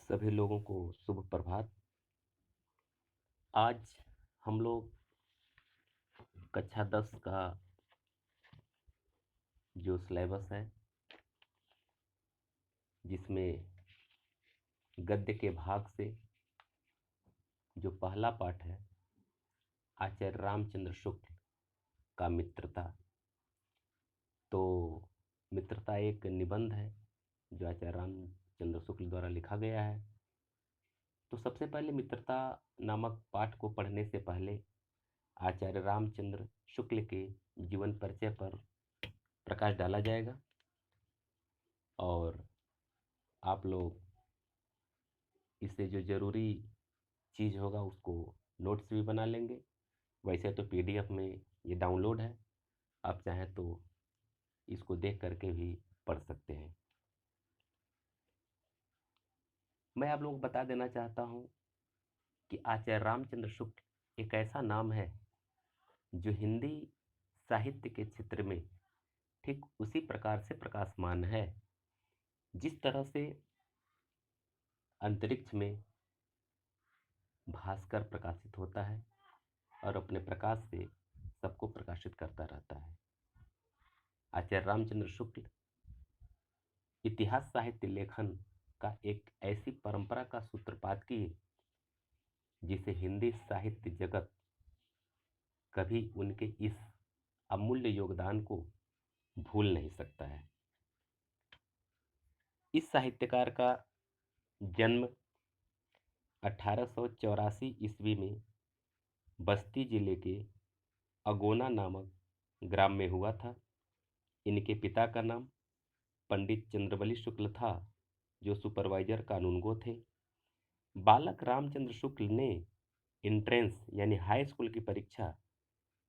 सभी लोगों को शुभ प्रभात। आज हम लोग कक्षा 10 का जो सिलेबस है, जिसमें गद्य के भाग से जो पहला पाठ है, आचार्य रामचंद्र शुक्ल का मित्रता। तो मित्रता एक निबंध है जो आचार्य रामचंद्र शुक्ल द्वारा लिखा गया है। तो सबसे पहले मित्रता नामक पाठ को पढ़ने से पहले आचार्य रामचंद्र शुक्ल के जीवन परिचय पर प्रकाश डाला जाएगा और आप लोग इससे जो ज़रूरी चीज़ होगा उसको नोट्स भी बना लेंगे। वैसे तो पीडीएफ में ये डाउनलोड है, आप चाहें तो इसको देख करके भी पढ़ सकते हैं। मैं आप लोगों को बता देना चाहता हूँ कि आचार्य रामचंद्र शुक्ल एक ऐसा नाम है जो हिंदी साहित्य के क्षेत्र में ठीक उसी प्रकार से प्रकाशमान है जिस तरह से अंतरिक्ष में भास्कर प्रकाशित होता है और अपने प्रकाश से सबको प्रकाशित करता रहता है। आचार्य रामचंद्र शुक्ल इतिहास साहित्य लेखन का एक ऐसी परंपरा का सूत्रपात किए जिसे हिंदी साहित्य जगत कभी उनके इस अमूल्य योगदान को भूल नहीं सकता है। इस साहित्यकार का जन्म 1884 ईस्वी में बस्ती जिले के अगोना नामक ग्राम में हुआ था। इनके पिता का नाम पंडित चंद्रबली शुक्ल था, जो सुपरवाइजर कानूनगो थे। बालक रामचंद्र शुक्ल ने एंट्रेंस यानी हाई स्कूल की परीक्षा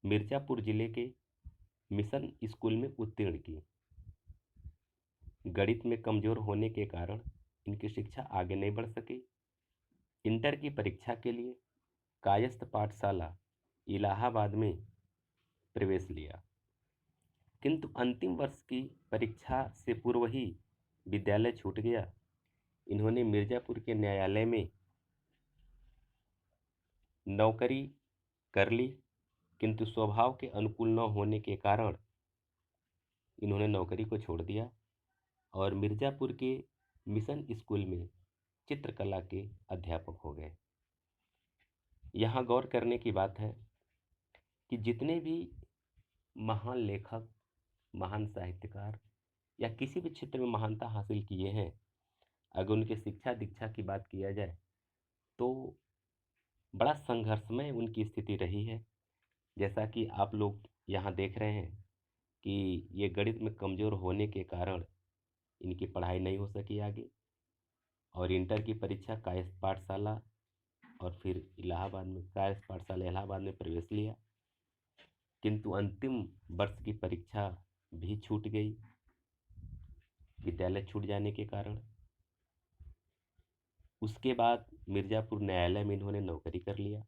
मिर्जापुर जिले के मिशन स्कूल में उत्तीर्ण की। गणित में कमजोर होने के कारण इनकी शिक्षा आगे नहीं बढ़ सकी। इंटर की परीक्षा के लिए कायस्थ पाठशाला इलाहाबाद में प्रवेश लिया, किंतु अंतिम वर्ष की परीक्षा से पूर्व ही विद्यालय छूट गया। इन्होंने मिर्जापुर के न्यायालय में नौकरी कर ली, किंतु स्वभाव के अनुकूल न होने के कारण इन्होंने नौकरी को छोड़ दिया और मिर्जापुर के मिशन स्कूल में चित्रकला के अध्यापक हो गए। यहाँ गौर करने की बात है कि जितने भी महान लेखक, महान साहित्यकार या किसी भी क्षेत्र में महानता हासिल किए हैं, अगर उनके शिक्षा दीक्षा की बात किया जाए तो बड़ा संघर्षमय उनकी स्थिति रही है। जैसा कि आप लोग यहाँ देख रहे हैं कि ये गणित में कमज़ोर होने के कारण इनकी पढ़ाई नहीं हो सकी आगे और इंटर की परीक्षा कायस्थ पाठशाला और फिर इलाहाबाद में कायस्थ पाठशाला इलाहाबाद में प्रवेश लिया, किंतु अंतिम वर्ष की परीक्षा भी छूट गई विद्यालय छूट जाने के कारण। उसके बाद मिर्ज़ापुर न्यायालय में इन्होंने नौकरी कर लिया,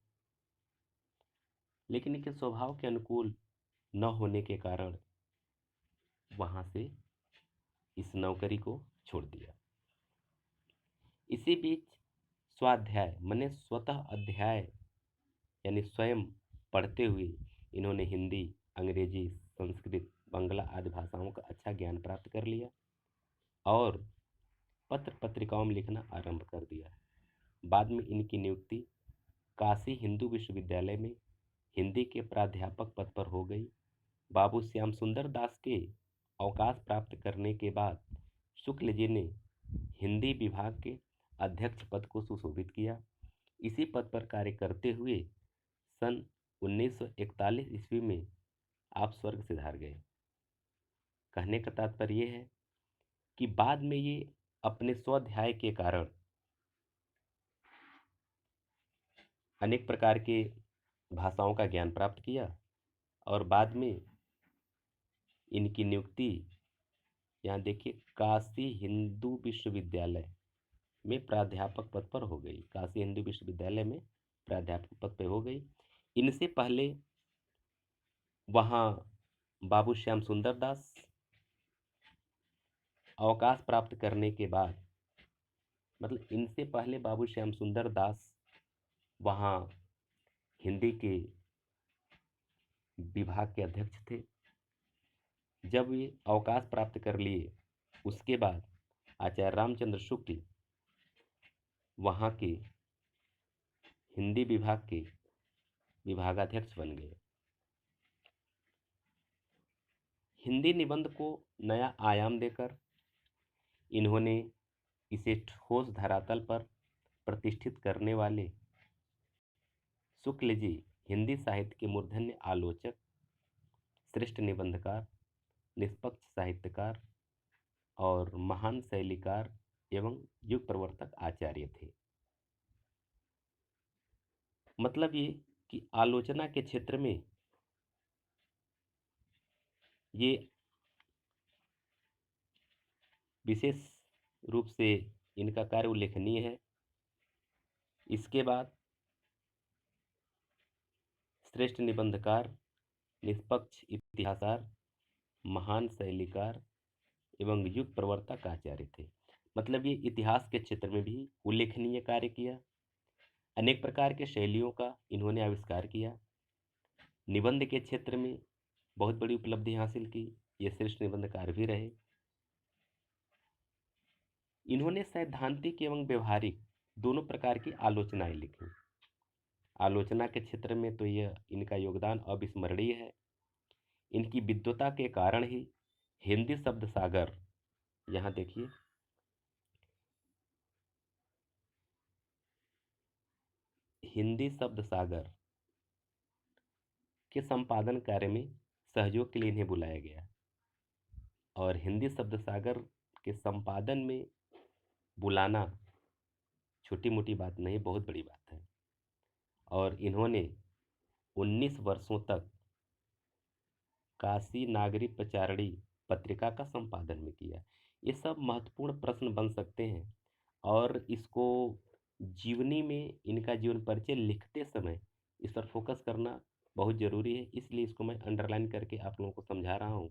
लेकिन इनके स्वभाव के अनुकूल न होने के कारण वहाँ से इस नौकरी को छोड़ दिया। इसी बीच स्वाध्याय माने स्वतः अध्याय यानी स्वयं पढ़ते हुए इन्होंने हिंदी, अंग्रेजी, संस्कृत, बांग्ला आदि भाषाओं का अच्छा ज्ञान प्राप्त कर लिया और पत्र पत्रिकाओं में लिखना आरंभ कर दिया। बाद में इनकी नियुक्ति काशी हिंदू विश्वविद्यालय में हिंदी के प्राध्यापक पद पर हो गई। बाबू श्याम सुंदर दास के अवकाश प्राप्त करने के बाद शुक्ल जी ने हिंदी विभाग के अध्यक्ष पद को सुशोभित किया। इसी पद पर कार्य करते हुए सन 1941 ईस्वी में आप स्वर्ग सिधार गए। कहने का तात्पर्य यह है कि बाद में ये अपने स्वाध्याय के कारण अनेक प्रकार के भाषाओं का ज्ञान प्राप्त किया और बाद में इनकी नियुक्ति यहाँ देखिए काशी हिंदू विश्वविद्यालय में प्राध्यापक पद पर हो गई। काशी हिंदू विश्वविद्यालय में प्राध्यापक पद पर हो गई। इनसे पहले वहाँ बाबू श्याम सुंदर दास अवकाश प्राप्त करने के बाद मतलब इनसे पहले बाबू श्याम सुंदर दास वहाँ हिंदी के विभाग के अध्यक्ष थे। जब ये अवकाश प्राप्त कर लिए उसके बाद आचार्य रामचंद्र शुक्ल वहाँ के हिंदी विभाग के विभागाध्यक्ष बन गए। हिंदी निबंध को नया आयाम देकर इन्होंने इसे ठोस धरातल पर प्रतिष्ठित करने वाले शुक्ल जी हिंदी साहित्य के मूर्धन्य आलोचक, श्रेष्ठ निबंधकार, निष्पक्ष साहित्यकार और महान शैलीकार एवं युग प्रवर्तक आचार्य थे। मतलब ये कि आलोचना के क्षेत्र में ये विशेष रूप से इनका कार्य उल्लेखनीय है। इसके बाद श्रेष्ठ निबंधकार, निष्पक्ष इतिहासकार, महान शैलीकार एवं युग प्रवर्तक आचार्य थे। मतलब ये इतिहास के क्षेत्र में भी उल्लेखनीय कार्य किया। अनेक प्रकार के शैलियों का इन्होंने आविष्कार किया। निबंध के क्षेत्र में बहुत बड़ी उपलब्धि हासिल की। ये श्रेष्ठ निबंधकार भी रहे। इन्होंने सैद्धांतिक एवं व्यवहारिक दोनों प्रकार की आलोचनाएं लिखी। आलोचना के क्षेत्र में तो यह इनका योगदान अविस्मरणीय है। इनकी विद्वता के कारण ही हिंदी शब्द सागर, यहाँ देखिए, हिंदी शब्द सागर के संपादन कार्य में सहयोग के लिए इन्हें बुलाया गया। और हिंदी शब्द सागर के संपादन में बुलाना छोटी मोटी बात नहीं, बहुत बड़ी बात है। और इन्होंने 19 वर्षों तक काशी नागरी प्रचारणी पत्रिका का संपादन में किया। ये सब महत्वपूर्ण प्रश्न बन सकते हैं और इसको जीवनी में इनका जीवन परिचय लिखते समय इस पर फोकस करना बहुत ज़रूरी है। इसलिए इसको मैं अंडरलाइन करके आप लोगों को समझा रहा हूँ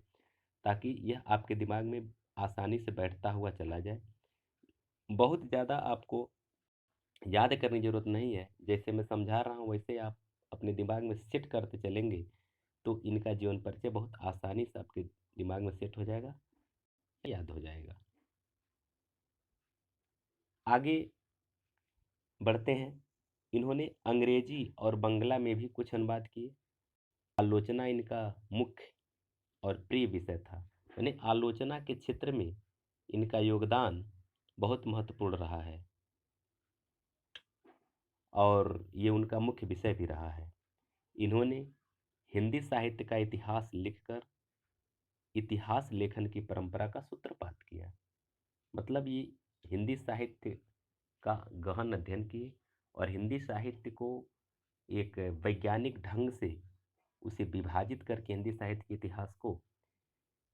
ताकि यह आपके दिमाग में आसानी से बैठता हुआ चला जाए। बहुत ज़्यादा आपको याद करने की ज़रूरत नहीं है। जैसे मैं समझा रहा हूँ वैसे आप अपने दिमाग में सेट करते चलेंगे तो इनका जीवन परिचय बहुत आसानी से आपके दिमाग में सेट हो जाएगा, याद हो जाएगा। आगे बढ़ते हैं। इन्होंने अंग्रेजी और बंगला में भी कुछ अनुवाद किए। आलोचना इनका मुख्य और प्रिय विषय था। यानी आलोचना के क्षेत्र में इनका योगदान बहुत महत्वपूर्ण रहा है और ये उनका मुख्य विषय भी रहा है। इन्होंने हिंदी साहित्य का इतिहास लिखकर इतिहास लेखन की परंपरा का सूत्रपात किया। मतलब ये हिंदी साहित्य का गहन अध्ययन किए और हिंदी साहित्य को एक वैज्ञानिक ढंग से उसे विभाजित करके हिंदी साहित्य के इतिहास को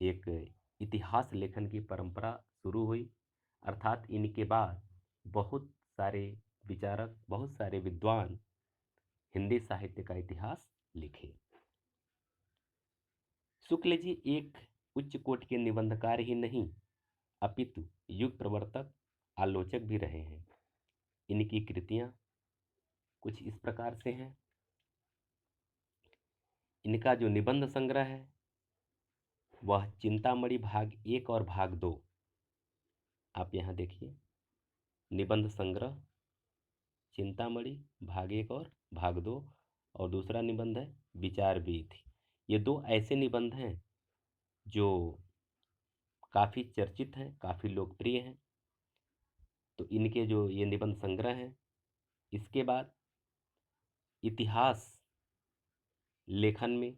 एक इतिहास लेखन की परंपरा शुरू हुई। अर्थात इनके बाद बहुत सारे विचारक, बहुत सारे विद्वान हिंदी साहित्य का इतिहास लिखे। शुक्ल जी एक उच्च कोटि के निबंधकार ही नहीं अपितु युग प्रवर्तक, आलोचक भी रहे हैं। इनकी कृतियां कुछ इस प्रकार से हैं। इनका जो निबंध संग्रह है वह चिंतामणि भाग 1 और भाग 2, आप यहाँ देखिए, निबंध संग्रह चिंतामणि भाग 1 और भाग 2, और दूसरा निबंध है विचार वीथि। ये दो ऐसे निबंध हैं जो काफ़ी चर्चित हैं, काफ़ी लोकप्रिय हैं। तो इनके जो ये निबंध संग्रह हैं, इसके बाद इतिहास लेखन में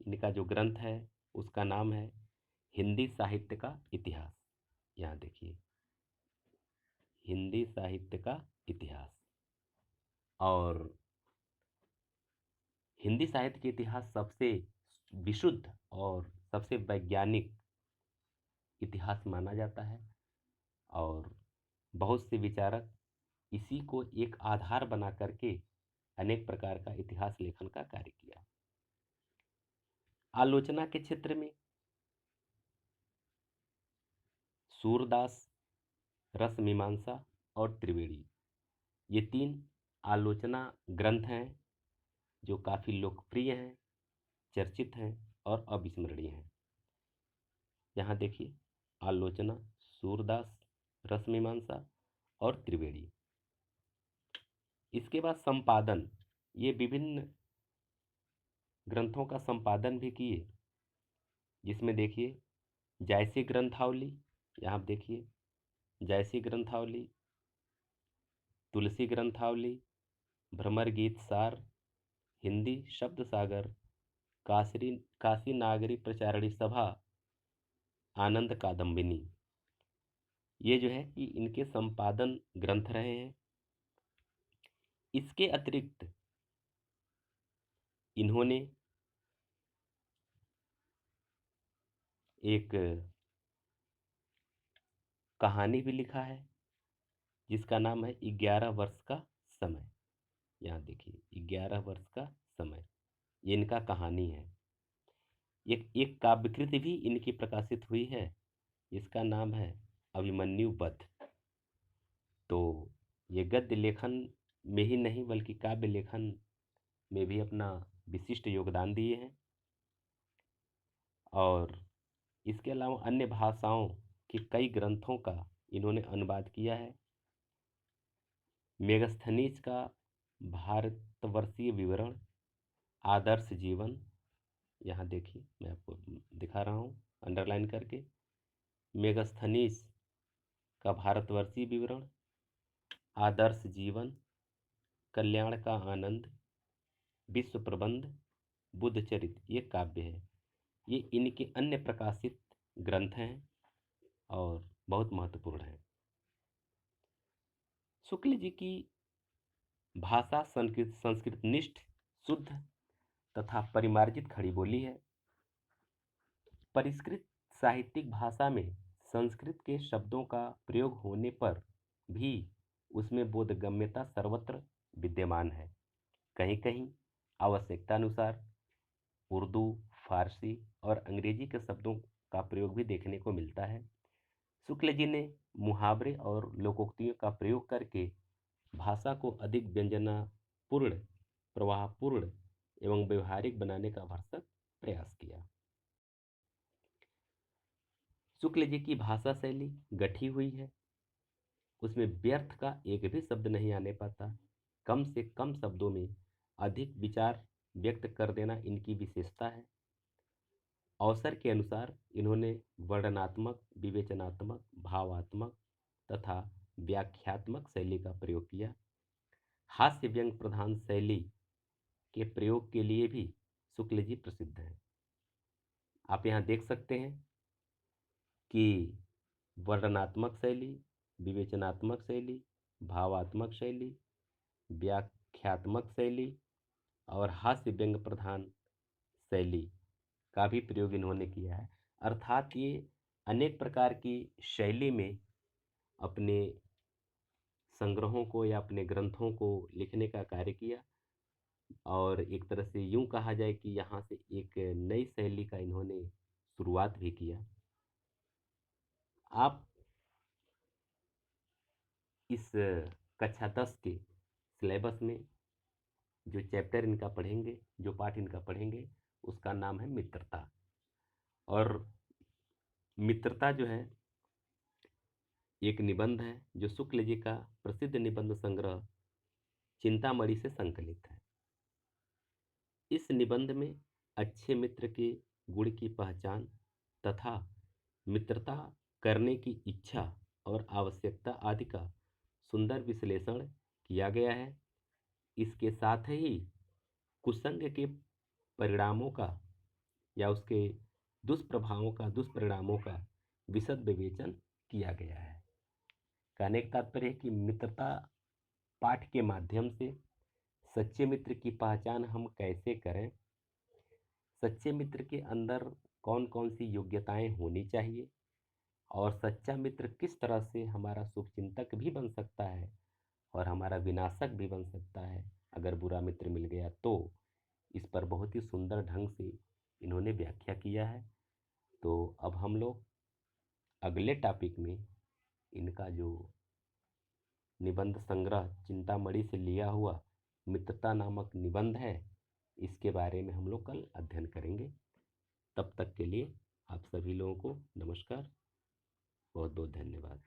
इनका जो ग्रंथ है उसका नाम है हिंदी साहित्य का इतिहास। यहाँ देखिए, हिंदी साहित्य का इतिहास। और हिंदी साहित्य के इतिहास सबसे विशुद्ध और सबसे वैज्ञानिक इतिहास माना जाता है और बहुत से विचारक इसी को एक आधार बना करके अनेक प्रकार का इतिहास लेखन का कार्य किया। आलोचना के क्षेत्र में सूरदास, रस मीमांसा और त्रिवेणी, ये 3 आलोचना ग्रंथ हैं जो काफ़ी लोकप्रिय हैं, चर्चित हैं और अविस्मरणीय हैं। यहाँ देखिए, आलोचना, सूरदास, रसमीमांसा और त्रिवेणी। इसके बाद संपादन, ये विभिन्न ग्रंथों का संपादन भी किए, जिसमें देखिए जायसी ग्रंथावली, यहाँ आप देखिए जायसी ग्रंथावली, तुलसी ग्रंथावली, भ्रमर गीत सार, हिंदी शब्द सागर, काशी नागरी प्रचारणी सभा, आनंद कादम्बिनी, ये जो है कि इनके संपादन ग्रंथ रहे हैं। इसके अतिरिक्त इन्होंने एक कहानी भी लिखा है जिसका नाम है 11 वर्ष का समय। यहाँ देखिए 11 वर्ष का समय, ये इनका कहानी है। एक काव्यकृति भी इनकी प्रकाशित हुई है, इसका नाम है अभिमन्यु वध। तो ये गद्य लेखन में ही नहीं बल्कि काव्य लेखन में भी अपना विशिष्ट योगदान दिए हैं। और इसके अलावा अन्य भाषाओं के कई ग्रंथों का इन्होंने अनुवाद किया है। मेगस्थनीज का भारतवर्षीय विवरण, आदर्श जीवन, यहाँ देखिए मैं आपको दिखा रहा हूँ अंडरलाइन करके, मेगस्थनीज का भारतवर्षीय विवरण, आदर्श जीवन, कल्याण का आनंद, विश्व प्रबंध, बुद्ध चरित्र, ये काव्य है। ये इनके अन्य प्रकाशित ग्रंथ हैं और बहुत महत्वपूर्ण हैं। शुक्ल जी की भाषा संस्कृत निष्ठ, शुद्ध तथा परिमार्जित खड़ी बोली है। परिष्कृत साहित्यिक भाषा में संस्कृत के शब्दों का प्रयोग होने पर भी उसमें बोधगम्यता सर्वत्र विद्यमान है। कहीं कहीं आवश्यकतानुसार उर्दू, फारसी और अंग्रेजी के शब्दों का प्रयोग भी देखने को मिलता है। शुक्ल जी ने मुहावरे और लोकोक्तियों का प्रयोग करके भाषा को अधिक व्यंजनापूर्ण, प्रवाहपूर्ण एवं व्यवहारिक बनाने का भरसक प्रयास किया। शुक्ल जी की भाषा शैली गठी हुई है, उसमें व्यर्थ का एक भी शब्द नहीं आने पाता। कम से कम शब्दों में अधिक विचार व्यक्त कर देना इनकी विशेषता है। अवसर के अनुसार इन्होंने वर्णनात्मक, विवेचनात्मक, भावात्मक तथा व्याख्यात्मक शैली का प्रयोग किया। हास्य व्यंग प्रधान शैली के प्रयोग के लिए भी शुक्ल जी प्रसिद्ध हैं। आप यहाँ देख सकते हैं कि वर्णनात्मक शैली, विवेचनात्मक शैली, भावात्मक शैली, व्याख्यात्मक शैली और हास्य व्यंग प्रधान शैली का भी प्रयोग इन्होंने किया है। अर्थात ये अनेक प्रकार की शैली में अपने संग्रहों को या अपने ग्रंथों को लिखने का कार्य किया। और एक तरह से यूं कहा जाए कि यहाँ से एक नई शैली का इन्होंने शुरुआत भी किया। आप इस कक्षा 10 के सिलेबस में जो चैप्टर इनका पढ़ेंगे, जो पाठ इनका पढ़ेंगे, उसका नाम है मित्रता। और मित्रता जो है एक निबंध है जो शुक्ल जी का प्रसिद्ध निबंध संग्रह चिंतामणि से संकलित है। इस निबंध में अच्छे मित्र के गुण की पहचान तथा मित्रता करने की इच्छा और आवश्यकता आदि का सुंदर विश्लेषण किया गया है। इसके साथ ही कुसंग के परिणामों का या उसके दुष्परिणामों का विशद विवेचन किया गया है। कहने का तात्पर्य है कि मित्रता पाठ के माध्यम से सच्चे मित्र की पहचान हम कैसे करें, सच्चे मित्र के अंदर कौन कौन सी योग्यताएं होनी चाहिए और सच्चा मित्र किस तरह से हमारा शुभचिंतक भी बन सकता है और हमारा विनाशक भी बन सकता है अगर बुरा मित्र मिल गया तो। इस पर बहुत ही सुंदर ढंग से इन्होंने व्याख्या किया है। तो अब हम लोग अगले टॉपिक में इनका जो निबंध संग्रह चिंतामणि से लिया हुआ मित्रता नामक निबंध है, इसके बारे में हम लोग कल अध्ययन करेंगे। तब तक के लिए आप सभी लोगों को नमस्कार, बहुत बहुत धन्यवाद।